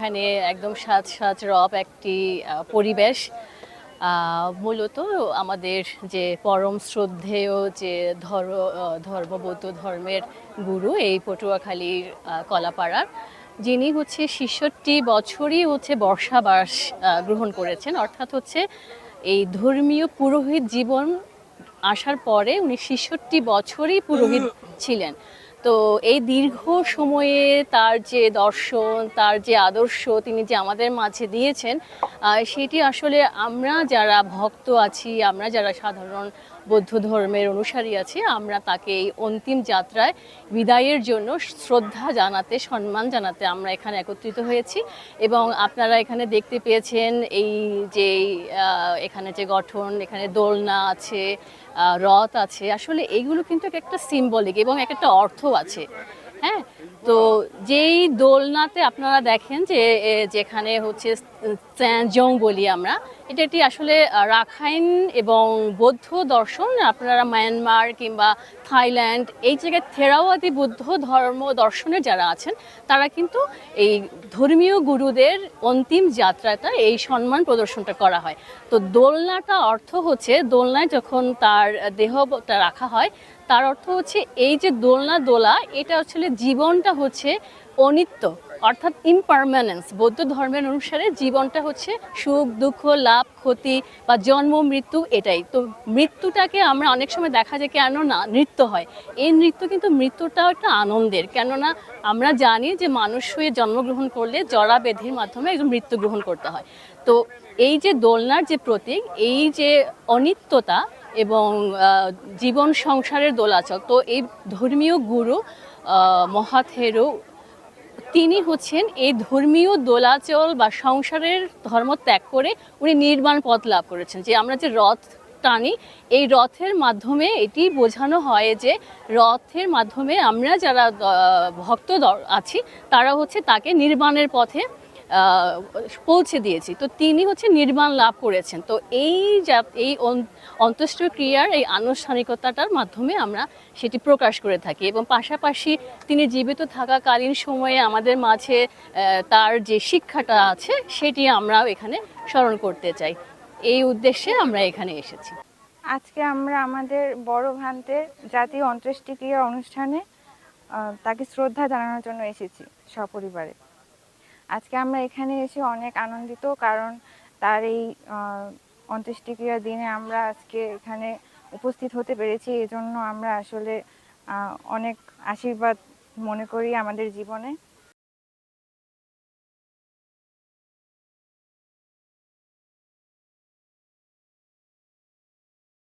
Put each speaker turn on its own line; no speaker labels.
এখানে একদম সাজ সাজ রব একটি পরিবেশ। মূলত আমাদের যে পরম শ্রদ্ধেয় যে ধর্ম বৌদ্ধ ধর্মের গুরু এই পটুয়াখালীর কলাপাড়ার, যিনি হচ্ছে ৬৬ বছরই হচ্ছে বর্ষাবাস গ্রহণ করেছেন, অর্থাৎ হচ্ছে এই ধর্মীয় পুরোহিত জীবন আসার পরে উনি ৬৬ বছরই পুরোহিত ছিলেন। তো এই দীর্ঘ সময়ে তার যে দর্শন, তার যে আদর্শ তিনি যে আমাদের মাঝে দিয়েছেন, সেটি আসলে আমরা যারা ভক্ত আছি, আমরা যারা সাধারণ বৌদ্ধ ধর্মের অনুসারী আছি, আমরা তাকে এই অন্তিম যাত্রায় বিদায়ের জন্য শ্রদ্ধা জানাতে, সম্মান জানাতে আমরা এখানে একত্রিত হয়েছি। এবং আপনারা এখানে দেখতে পেয়েছেন এই যে এখানে যে গঠন, এখানে দোলনা আছে, রথ আছে, আসলে এইগুলো কিন্তু একটা সিম্বলিক এবং একটা অর্থ আছে। হ্যাঁ, তো যেই দোলনাতে আপনারা দেখেন যে যেখানে হচ্ছে জং বলি আমরা, এটা একটি আসলে রাখাইন এবং বৌদ্ধ দর্শন। আপনারা মায়ানমার কিংবা থাইল্যান্ড এই জায়গায় থেরাওয়াদি বৌদ্ধ ধর্ম দর্শনের যারা আছেন, তারা কিন্তু এই ধর্মীয় গুরুদের অন্তিম যাত্রাটা এই সম্মান প্রদর্শনটা করা হয়। তো দোলনাটা অর্থ হচ্ছে, দোলনায় যখন তার দেহটা রাখা হয়, তার অর্থ হচ্ছে এই যে দোলনা দোলা, এটা আসলে জীবনটা হচ্ছে অনিত্য, অর্থাৎ ইমপারমানেন্স। বৌদ্ধ ধর্মের অনুসারে জীবনটা হচ্ছে সুখ দুঃখ, লাভ ক্ষতি বা জন্ম মৃত্যু, এটাই। তো মৃত্যুটাকে আমরা অনেক সময় দেখা যায় কেন না নৃত্য হয়, এই নৃত্য কিন্তু মৃত্যুটাও একটা আনন্দের। কেননা আমরা জানি যে মানুষ হয়ে জন্মগ্রহণ করলে জরা ব্যাধির মাধ্যমে একজন মৃত্যুগ্রহণ করতে হয়। তো এই যে দোলনার যে প্রতীক, এই যে অনিত্যতা এবং জীবন সংসারের দোলাচল, তো এই ধর্মীয় গুরু মহাথেরো তিনি হচ্ছেন এই ধর্মীয় দোলাচল বা সংসারের ধর্ম ত্যাগ করে উনি নির্বাণ পথ লাভ করেছেন। যে আমরা যে রথ টানি, এই রথের মাধ্যমে এটি বোঝানো হয় যে রথের মাধ্যমে আমরা যারা ভক্ত আছি, তারা হচ্ছে তাকে নির্বাণের পথে পৌঁছে দিয়েছি। তো তিনি হচ্ছে নির্বাণ লাভ করেছেন। তো এই অন্ত্যেষ্টিক্রিয়ার এই আনুষ্ঠানিকতাটার মাধ্যমে আমরা সেটি প্রকাশ করে থাকি। এবং পাশাপাশি তিনি জীবিত থাকাকালীন সময়ে আমাদের মাঝে তার যে শিক্ষাটা আছে, সেটি আমরাও এখানে স্মরণ করতে চাই। এই উদ্দেশ্যে আমরা এখানে এসেছি।
আজকে আমরা আমাদের বড় ভ্রান্তের জাতীয় অন্ত্যেষ্টিক্রিয়া অনুষ্ঠানে তাকে শ্রদ্ধা জানানোর জন্য এসেছি সপরিবারে। আজকে আমরা এখানে এসে অনেক আনন্দিত, কারণ তার এই অন্ত্যেষ্টিক্রিয়ার দিনে আমরা আজকে এখানে উপস্থিত হতে পেরেছি। এজন্য আমরা আসলে অনেক আশীর্বাদ মনে করি আমাদের জীবনে।